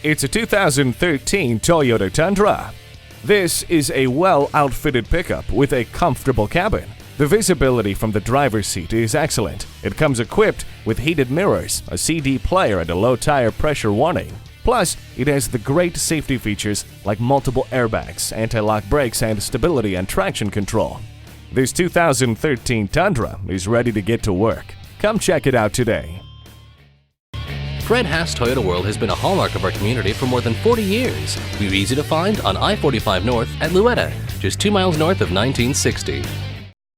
It's a 2013 Toyota Tundra. This is a well-outfitted pickup with a comfortable cabin. The visibility from the driver's seat is excellent. It comes equipped with heated mirrors, a CD player, and a low tire pressure warning. Plus, it has the great safety features like multiple airbags, anti-lock brakes, and stability and traction control. This 2013 Tundra is ready to get to work. Come check it out today. Fred Haas Toyota World has been a hallmark of our community for more than 40 years. We're easy to find on I-45 North at Louetta, just 2 miles north of 1960.